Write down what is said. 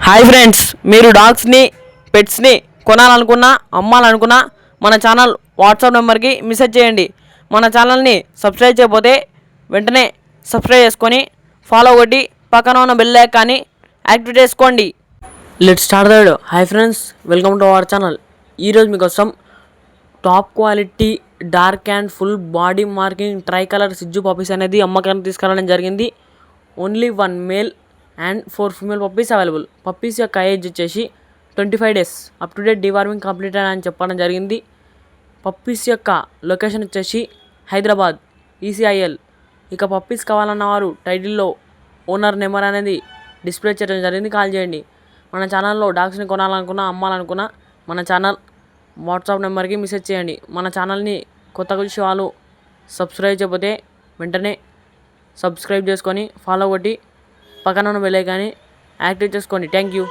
Hi friends, మీరు డాగ్స్ని పెట్స్ని కొనాలనుకున్నా అమ్మాలనుకున్నా మన channel WhatsApp నెంబర్కి మెసేజ్ చేయండి. మన ఛానల్ని సబ్స్క్రైబ్ చేయకపోతే వెంటనే సబ్స్క్రైబ్ చేసుకొని ఫాలో కొట్టి పక్కన ఉన్న బెల్ ఐకాన్ని యాక్టివేట్ చేసుకోండి. Let's start the video. Hi friends, welcome to our channel. ఈరోజు మీకోసం top quality dark and full body marking tri colour సిజ్జు పప్పీస్ అనేది అమ్మకానికి తీసుకురావడం జరిగింది. Only 1 male and 4 female puppies available. Puppies యొక్క ఏజ్ వచ్చేసి 25 days. Up to date deworming complete అని చెప్పడం జరిగింది. పప్పీస్ యొక్క లొకేషన్ వచ్చేసి హైదరాబాద్ ECIL. ఇక పప్పీస్ కావాలన్న వారు టైటిల్లో ఓనర్ నెంబర్ అనేది డిస్ప్లే చేయడం జరిగింది, కాల్ చేయండి. మన ఛానల్లో డాగ్స్ని కొనాలనుకున్నా అమ్మాలనుకున్నా మన ఛానల్ వాట్సాప్ నెంబర్కి మెసేజ్ చేయండి. మన ఛానల్ని కొత్తగా చూసే వాళ్ళు సబ్స్క్రైబ్ చేయకపోతే వెంటనే సబ్స్క్రైబ్ చేసుకొని ఫాలో కొట్టి పక్కన ఉన్న బెల్ ఐకాన్ని యాక్టివేట్ చేసుకోండి. Thank you.